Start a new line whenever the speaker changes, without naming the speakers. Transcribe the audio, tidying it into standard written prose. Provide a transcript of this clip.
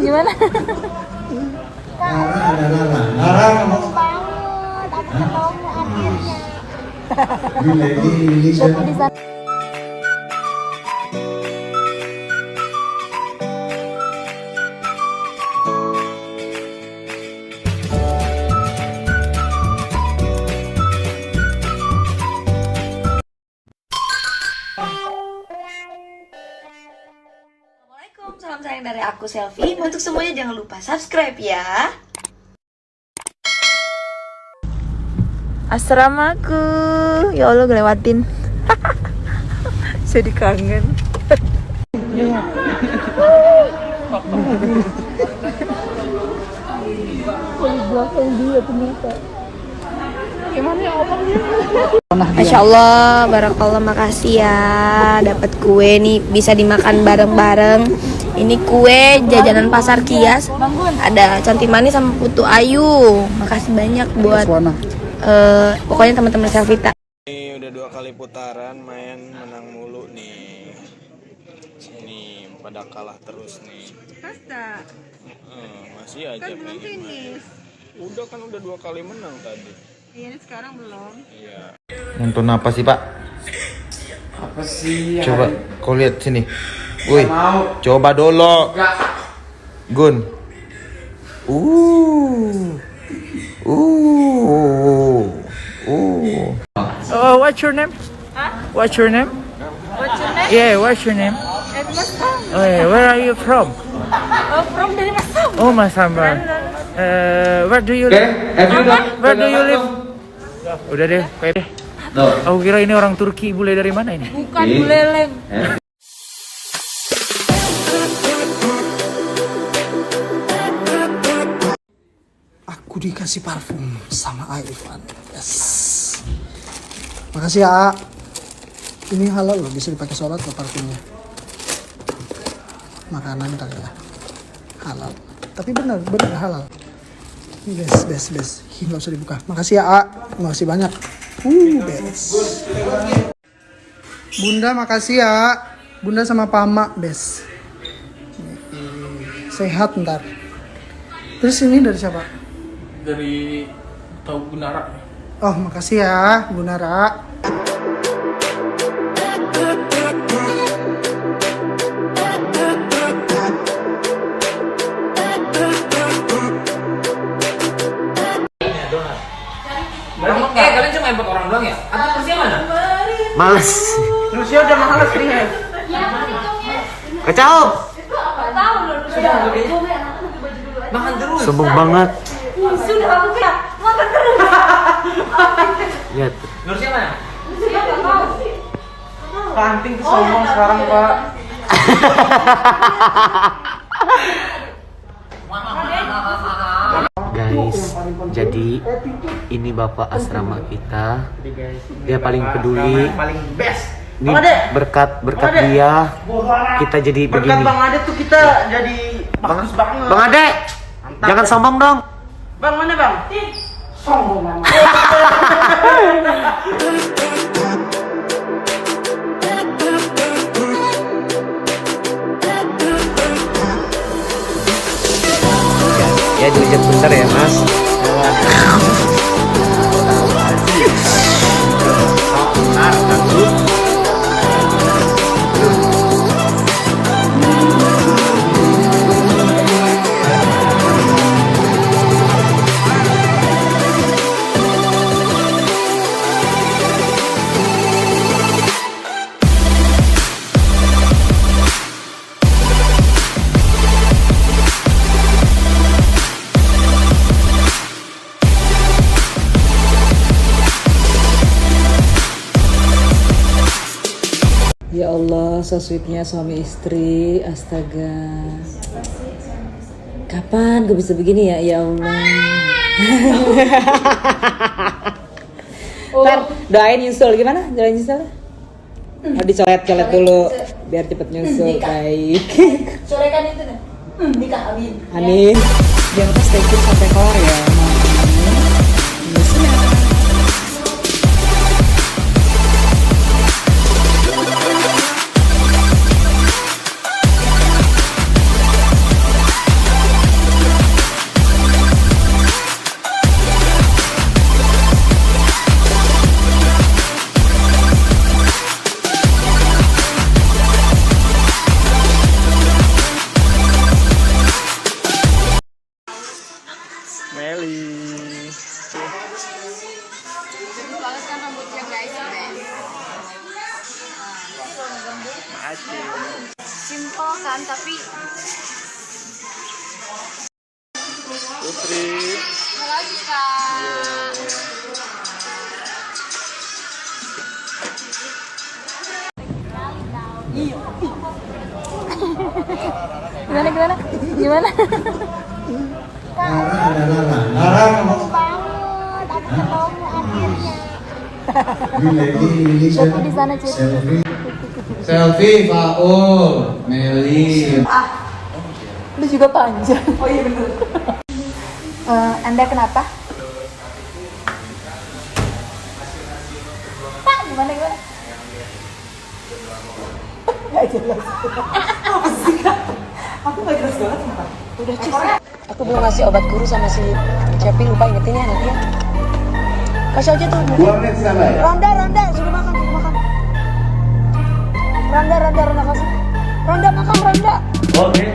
Gimana?
Larang banget, aku ketemu akhirnya. Ini
salam sayang dari aku Selfie. Untuk semuanya jangan lupa subscribe ya. Asramaku, ya Allah ngelewatin. Jadi kangen. Masya Allah, barakallah, makasih ya. Dapat kue nih, bisa dimakan bareng-bareng. Ini kue jajanan pasar Kias. Ada Cantik Manis sama Putu Ayu. Makasih banyak buat pokoknya teman-teman Selvita.
Ini udah 2 kali putaran main menang mulu nih. Sini pada kalah terus nih.
Pasta.
Masih aja
Kan belum
pengen main.
finish.
Udah kan udah 2 kali menang tadi.
Iya, sekarang belum.
Iya.
Nonton apa sih, Pak?
Apa sih?
Coba kau lihat sini. Woi, coba dulu. Gun.
What's your name?
Huh?
What's your name?
What's your name?
Yeah, what's your name?
Masam.
Oh, yeah. Where are you from?
From dari Masam.
Oh, Masamba. Where do you live? Where do you live? Udah deh, Pepe. Aku kira ini orang Turki, bule dari mana ini?
Bukan buleleng.
aku dikasih parfum sama Irfan. Yes. Makasih ya. Ini halal loh, bisa dipakai sholat loh parfumnya. Makanan kali ya. Halal. Tapi benar halal. Best. Nggak usah dibuka. Makasih ya, A. Makasih banyak. Best. Bunda makasih ya. Bunda sama Pama, best. Sehat ntar. Terus ini dari siapa?
Dari tahu Gunara.
Oh, makasih ya, Bu Nara.
Kalian cuma 4 orang doang ya? Atau Rusia mana?
Males.
Rusia udah males nih.
Kacau.
Makan terus.
Sombong banget.
Sudah aku kayak makan terus.
Lihat.
Rusia mana? Pak Anting tuh sombong sekarang, Pak.
Guys, jadi ini bapak asrama kita. Dia paling peduli.
Paling best.
Ini berkat dia kita jadi begini.
Berkat Bang Ade tuh kita jadi bagus banget.
Bang Ade, jangan sombong dong.
Bang mana Bang? Sombong banget.
Ya dilihat bentar ya Mas.
Ya Allah, so sweetnya suami istri, astaga. Kapan gue bisa begini ya, ya Allah. Ntar doain nyusul, gimana? Doain nyusul? Oh, dicolet-colet dulu, biar cepet nyusul, baik.
Corekan itu dah. Nikah, amin.
Amin. Jangan lupa stay tune sampai kelar ya.
selfie.
Makasih Kak. Gimana? Gimana? Di sana
Selfie, Paul, Meli.
Lu juga panjang. Oh iya bener. Anda kenapa? Pak, gimana? Gak jelas. Apa sih Kak? Aku gak jelas banget Pak. Udah cus. Aku belum ngasih obat guru sama si Cepi, lupa ingetin ya nanti ya. Kasih aja tuh. Ronda, sudah makan. Ronda kasih. Ronda makan, Ronda.
Oke.